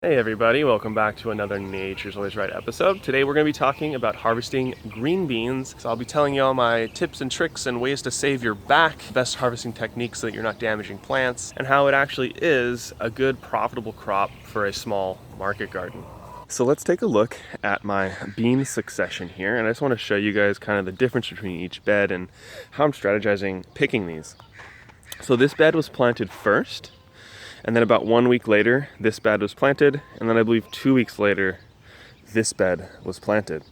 Hey everybody, welcome back to another Nature's Always Right episode. Today we're going to be talking about harvesting green beans. So I'll be telling you all my tips and tricks and ways to save your back, best harvesting techniques so that you're not damaging plants, and how it actually is a good profitable crop for a small market garden. So let's take a look at my bean succession here, and I just want to show you guys kind of the difference between each bed and how I'm strategizing picking these. So this bed was planted first. And then about 1 week later, this bed was planted. And then I believe 2 weeks later, this bed was planted.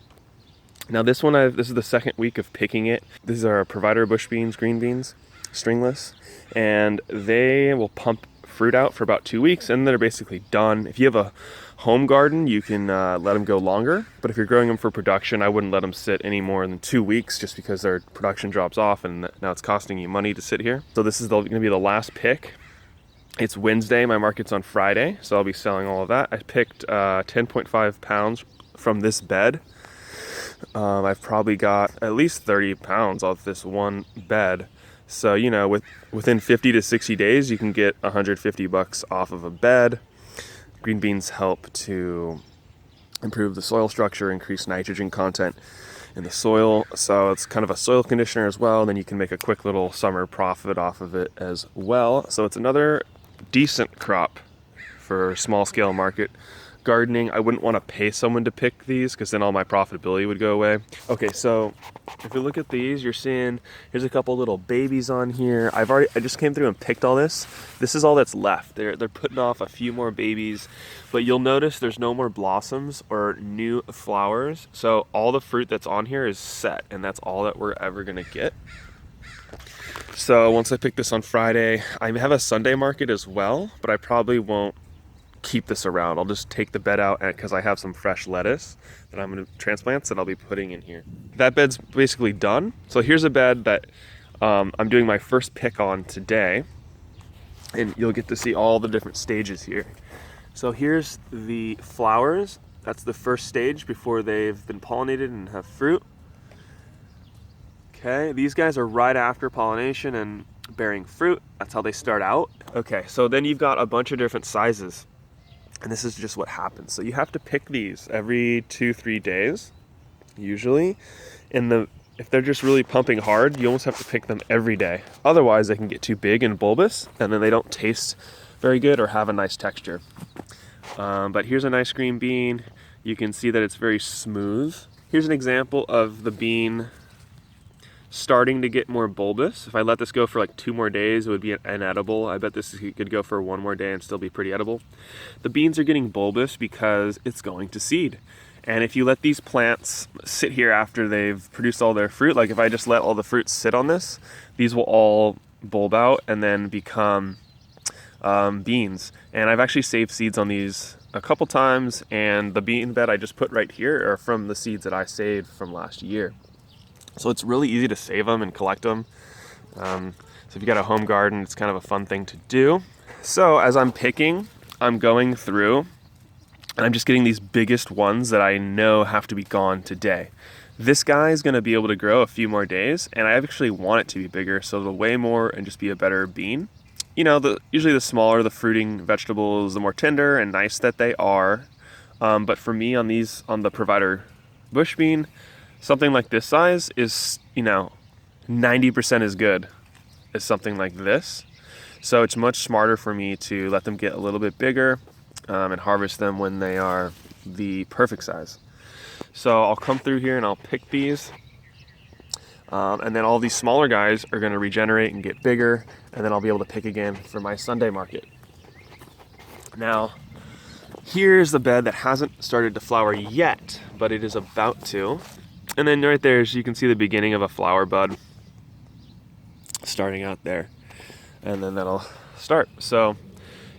Now this one, this is the second week of picking it. These are Provider bush beans, green beans, stringless. And they will pump fruit out for about 2 weeks and they're basically done. If you have a home garden, you can let them go longer. But if you're growing them for production, I wouldn't let them sit any more than 2 weeks just because their production drops off and now it's costing you money to sit here. So this is going to be the last pick. It's Wednesday, my market's on Friday, so I'll be selling all of that. I picked 10.5 pounds from this bed. I've probably got at least 30 pounds off this one bed. So, you know, within 50 to 60 days, you can get 150 bucks off of a bed. Green beans help to improve the soil structure, increase nitrogen content in the soil. So it's kind of a soil conditioner as well. And then you can make a quick little summer profit off of it as well. So it's another decent crop for small scale market gardening. I wouldn't want to pay someone to pick these because then all my profitability would go away. Okay, so if you look at these, you're seeing here's a couple little babies on here. I just came through and picked all this. This is all that's left. They're putting off a few more babies, but you'll notice there's no more blossoms or new flowers. So all the fruit that's on here is set, and that's all that we're ever gonna get. So once I pick this on Friday, I have a Sunday market as well, but I probably won't keep this around. I'll just take the bed out because I have some fresh lettuce that I'm going to transplant that I'll be putting in here. That bed's basically done. So here's a bed that I'm doing my first pick on today, and you'll get to see all the different stages here. So here's the flowers. That's the first stage before they've been pollinated and have fruit. Okay, these guys are right after pollination and bearing fruit. That's how they start out. Okay, so then you've got a bunch of different sizes. And this is just what happens. So you have to pick these every 2-3 days, usually. If they're just really pumping hard, you almost have to pick them every day. Otherwise, they can get too big and bulbous, and then they don't taste very good or have a nice texture. But here's a nice green bean. You can see that it's very smooth. Here's an example of the bean starting to get more bulbous. If I let this go for like 2 more days, it would be inedible. I bet this could go for 1 more day and still be pretty edible. The beans are getting bulbous because it's going to seed. And if you let these plants sit here after they've produced all their fruit, like if I just let all the fruit sit on this, these will all bulb out and then become beans. And I've actually saved seeds on these a couple times, and the bean bed I just put right here are from the seeds that I saved from last year. So it's really easy to save them and collect them. So if you got a home garden, it's kind of a fun thing to do. So as I'm picking, I'm going through and I'm just getting these biggest ones that I know have to be gone today. This guy is going to be able to grow a few more days, and I actually want it to be bigger, so it'll weigh more and just be a better bean. You know, usually the smaller the fruiting vegetables, the more tender and nice that they are. But for me on the Provider bush bean, something like this size is, 90% as good as something like this. So it's much smarter for me to let them get a little bit bigger and harvest them when they are the perfect size. So I'll come through here and I'll pick these. And then all these smaller guys are going to regenerate and get bigger, and then I'll be able to pick again for my Sunday market. Now, here's the bed that hasn't started to flower yet, but it is about to. And then right there, you can see the beginning of a flower bud starting out there. And then that'll start. So,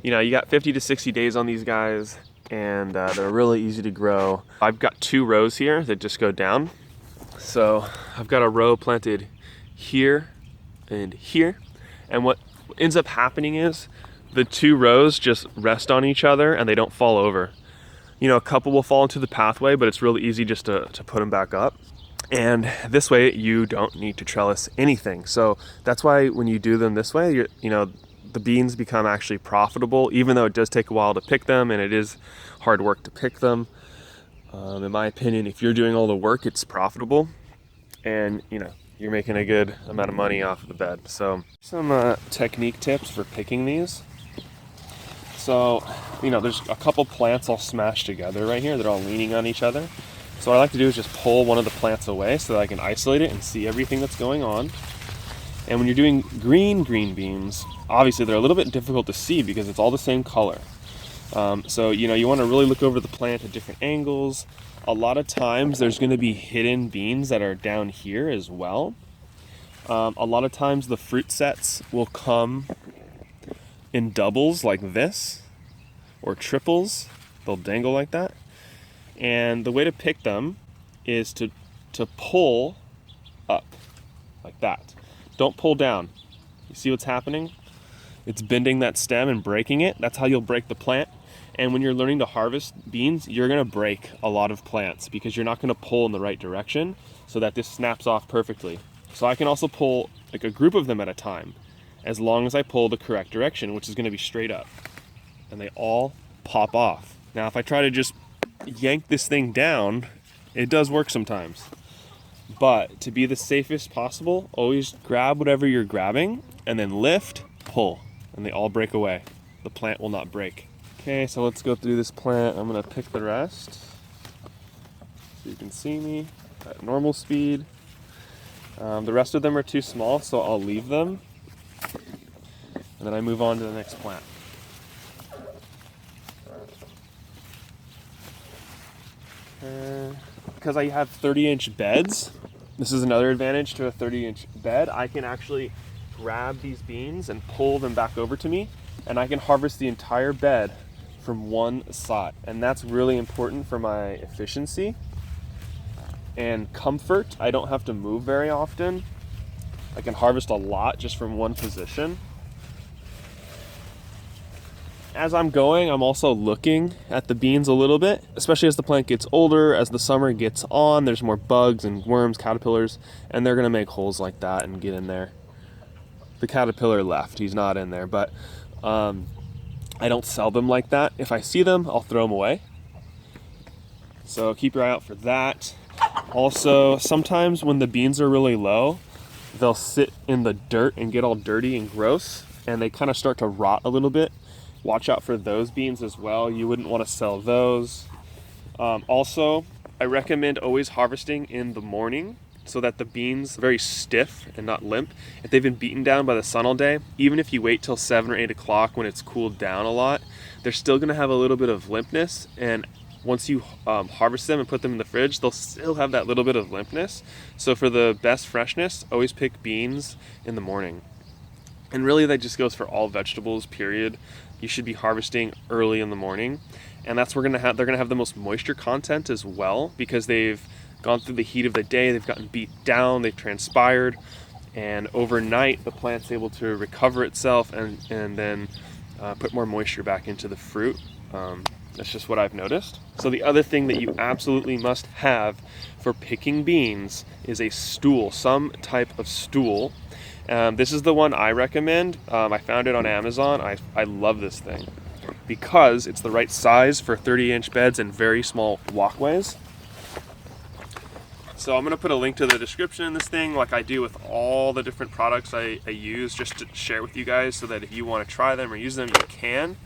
you got 50 to 60 days on these guys, and they're really easy to grow. I've got 2 rows here that just go down. So I've got a row planted here and here. And what ends up happening is the 2 rows just rest on each other and they don't fall over. A couple will fall into the pathway, but it's really easy just to put them back up. And this way you don't need to trellis anything. So that's why when you do them this way, the beans become actually profitable, even though it does take a while to pick them and it is hard work to pick them. In my opinion, if you're doing all the work, it's profitable, and you're making a good amount of money off of the bed. So some technique tips for picking these. So, there's a couple plants all smashed together right here. They're all leaning on each other. So what I like to do is just pull one of the plants away so that I can isolate it and see everything that's going on. And when you're doing green beans, obviously they're a little bit difficult to see because it's all the same color. So, you want to really look over the plant at different angles. A lot of times there's going to be hidden beans that are down here as well. A lot of times the fruit sets will come in doubles like this, or triples. They'll dangle like that. And the way to pick them is to pull up like that. Don't pull down. You see what's happening? It's bending that stem and breaking it. That's how you'll break the plant. And when you're learning to harvest beans, you're gonna break a lot of plants because you're not gonna pull in the right direction so that this snaps off perfectly. So I can also pull like a group of them at a time, as long as I pull the correct direction, which is gonna be straight up. And they all pop off. Now, if I try to just yank this thing down, it does work sometimes. But to be the safest possible, always grab whatever you're grabbing and then lift, pull, and they all break away. The plant will not break. Okay, so let's go through this plant. I'm gonna pick the rest so you can see me at normal speed. The rest of them are too small, so I'll leave them. And then I move on to the next plant. Because I have 30-inch beds, this is another advantage to a 30-inch bed. I can actually grab these beans and pull them back over to me, and I can harvest the entire bed from one side. And that's really important for my efficiency and comfort. I don't have to move very often. I can harvest a lot just from one position. As I'm going, I'm also looking at the beans a little bit, especially as the plant gets older, as the summer gets on, there's more bugs and worms, caterpillars, and they're gonna make holes like that and get in there. The caterpillar left, he's not in there, but I don't sell them like that. If I see them, I'll throw them away. So keep your eye out for that. Also, sometimes when the beans are really low, they'll sit in the dirt and get all dirty and gross, and they kind of start to rot a little bit. Watch out for those beans as well. You wouldn't want to sell those. Also, I recommend always harvesting in the morning so that the beans are very stiff and not limp. If they've been beaten down by the sun all day, even if you wait till 7 or 8 o'clock when it's cooled down a lot, they're still gonna have a little bit of limpness. And once you harvest them and put them in the fridge, they'll still have that little bit of limpness. So for the best freshness, always pick beans in the morning. And really that just goes for all vegetables, period. You should be harvesting early in the morning, and that's where they're gonna have the most moisture content as well, because they've gone through the heat of the day, they've gotten beat down, they've transpired, and overnight the plant's able to recover itself and then put more moisture back into the fruit. That's just what I've noticed. So the other thing that you absolutely must have for picking beans is a stool, some type of stool. This is the one I recommend. I found it on Amazon. I love this thing because it's the right size for 30-inch beds and very small walkways. So I'm gonna put a link to the description in this thing, like I do with all the different products I use, just to share with you guys so that if you wanna try them or use them, you can.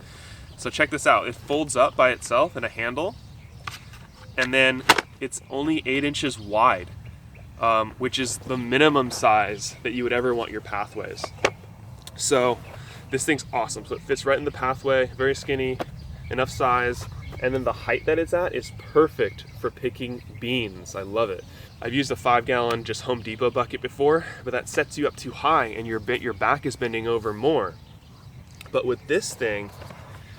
So check this out. It folds up by itself in a handle, and then it's only 8 inches wide. Which is the minimum size that you would ever want your pathways. So this thing's awesome. So it fits right in the pathway, very skinny, enough size, and then the height that it's at is perfect for picking beans. I love it. I've used a 5-gallon just Home Depot bucket before, but that sets you up too high and your back is bending over more. But with this thing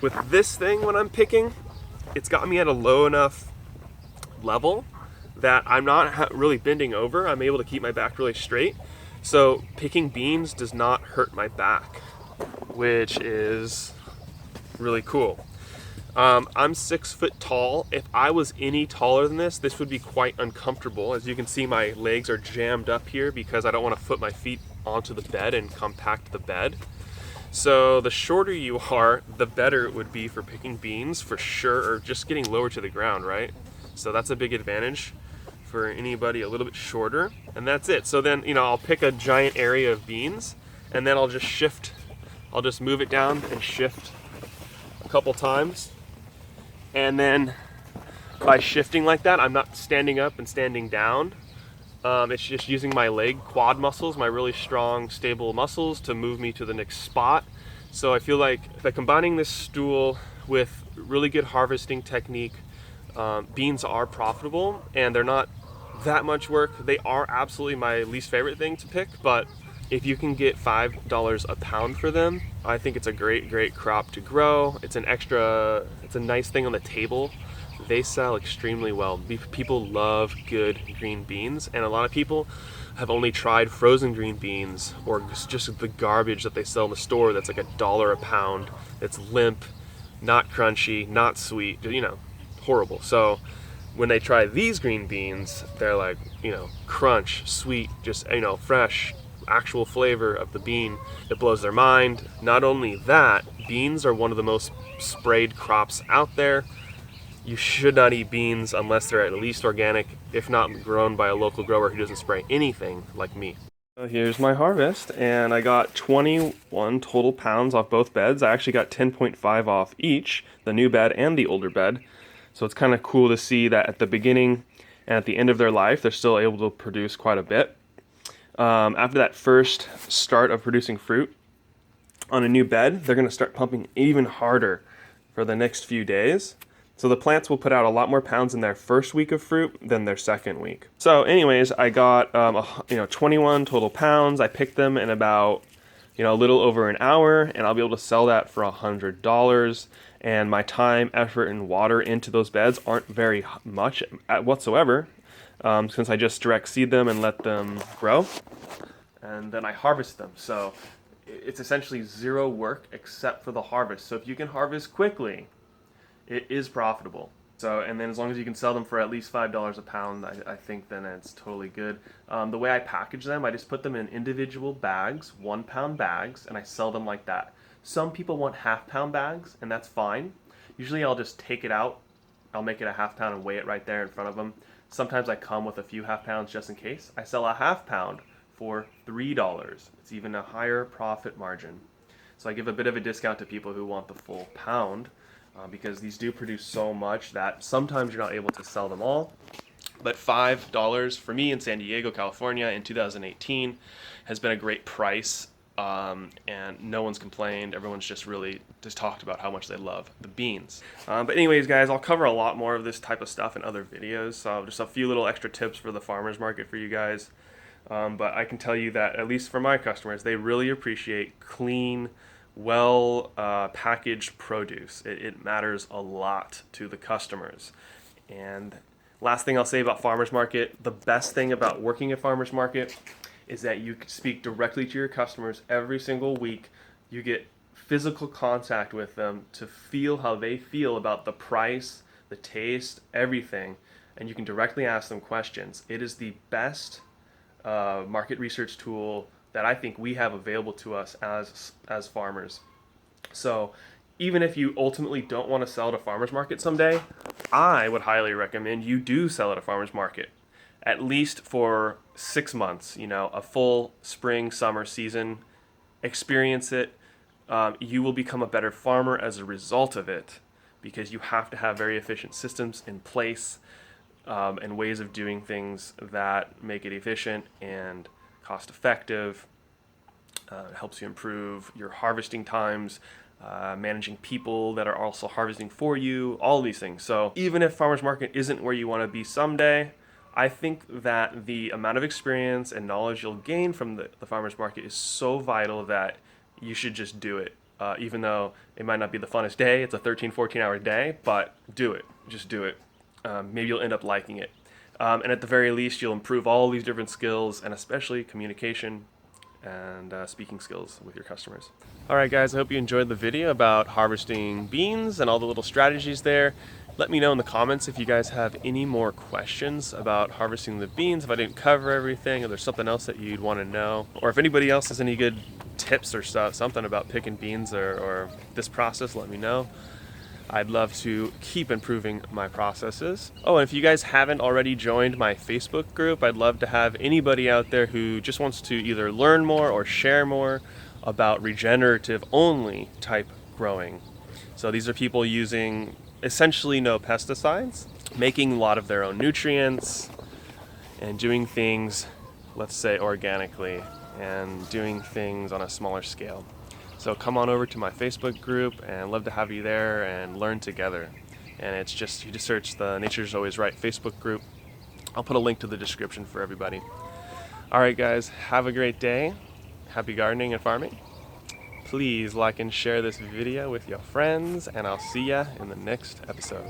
when I'm picking, it's got me at a low enough level that I'm not really bending over. I'm able to keep my back really straight. So picking beans does not hurt my back, which is really cool. I'm 6 foot tall. If I was any taller than this would be quite uncomfortable. As you can see, my legs are jammed up here because I don't want to put my feet onto the bed and compact the bed. So the shorter you are, the better it would be for picking beans for sure, or just getting lower to the ground, right? So that's a big advantage for anybody a little bit shorter. And that's it. So then, I'll pick a giant area of beans and then I'll just shift. I'll just move it down and shift a couple times. And then by shifting like that, I'm not standing up and standing down. It's just using my leg quad muscles, my really strong, stable muscles to move me to the next spot. So I feel like by combining this stool with really good harvesting technique, beans are profitable and they're not that much work. They are absolutely my least favorite thing to pick, but if you can get $5 a pound for them, I think it's a great crop to grow. It's a nice thing on the table. They sell extremely well. People love good green beans, and a lot of people have only tried frozen green beans or just the garbage that they sell in the store that's like $1 a pound. It's limp, not crunchy, not sweet, horrible. So when they try these green beans, they're like, crunch, sweet, just, fresh, actual flavor of the bean. It blows their mind. Not only that, beans are one of the most sprayed crops out there. You should not eat beans unless they're at least organic, if not grown by a local grower who doesn't spray anything like me. So here's my harvest, and I got 21 total pounds off both beds. I actually got 10.5 off each, the new bed and the older bed. So it's kind of cool to see that at the beginning and at the end of their life, they're still able to produce quite a bit. After that first start of producing fruit on a new bed, they're going to start pumping even harder for the next few days. So the plants will put out a lot more pounds in their first week of fruit than their second week. So anyways, I got 21 total pounds. I picked them in about a little over an hour, and I'll be able to sell that for $100. And my time, effort, and water into those beds aren't very much whatsoever, since I just direct seed them and let them grow, and then I harvest them. So it's essentially zero work except for the harvest. So if you can harvest quickly, it is profitable. So, and then as long as you can sell them for at least $5 a pound, I think then it's totally good. The way I package them, I just put them in individual bags, 1 pound bags, and I sell them like that. Some people want half-pound bags, and that's fine. Usually I'll just take it out. I'll make it a half pound and weigh it right there in front of them. Sometimes I come with a few half pounds just in case. I sell a half pound for $3. It's even a higher profit margin. So I give a bit of a discount to people who want the full pound, because these do produce so much that sometimes you're not able to sell them all. But $5 for me in San Diego, California in 2018 has been a great price, and no one's complained. Everyone's just really just talked about how much they love the beans. But anyways, guys, I'll cover a lot more of this type of stuff in other videos. So just a few little extra tips for the farmers market for you guys. But I can tell you that, at least for my customers, they really appreciate clean, well packaged produce. It matters a lot to the customers. And last thing I'll say about farmers market, the best thing about working at farmers market is that you can speak directly to your customers every single week. You get physical contact with them to feel how they feel about the price, the taste, everything, and you can directly ask them questions. It is the best market research tool that I think we have available to us as farmers. So even if you ultimately don't want to sell at a farmer's market someday, I would highly recommend you do sell at a farmer's market, at least for 6 months, a full spring, summer season. Experience it. You will become a better farmer as a result of it, because you have to have very efficient systems in place, and ways of doing things that make it efficient and cost effective. It helps you improve your harvesting times, managing people that are also harvesting for you, all these things. So even if farmers market isn't where you want to be someday, I think that the amount of experience and knowledge you'll gain from the farmers market is so vital that you should just do it. Even though it might not be the funnest day, it's a 13, 14-hour day, but do it. Just do it. Maybe you'll end up liking it. And at the very least, you'll improve all these different skills, and especially communication and speaking skills with your customers. All right, guys, I hope you enjoyed the video about harvesting beans and all the little strategies there. Let me know in the comments if you guys have any more questions about harvesting the beans, if I didn't cover everything, or there's something else that you'd want to know, or if anybody else has any good tips or stuff, something about picking beans or this process, let me know. I'd love to keep improving my processes. Oh, and if you guys haven't already joined my Facebook group, I'd love to have anybody out there who just wants to either learn more or share more about regenerative only type growing. So these are people using essentially no pesticides, making a lot of their own nutrients, and doing things, let's say, organically, and doing things on a smaller scale. So come on over to my Facebook group, and love to have you there and learn together. And it's just, you just search the Nature's Always Right Facebook group. I'll put a link to the description for everybody. All right, guys, have a great day. Happy gardening and farming. Please like and share this video with your friends, and I'll see ya in the next episode.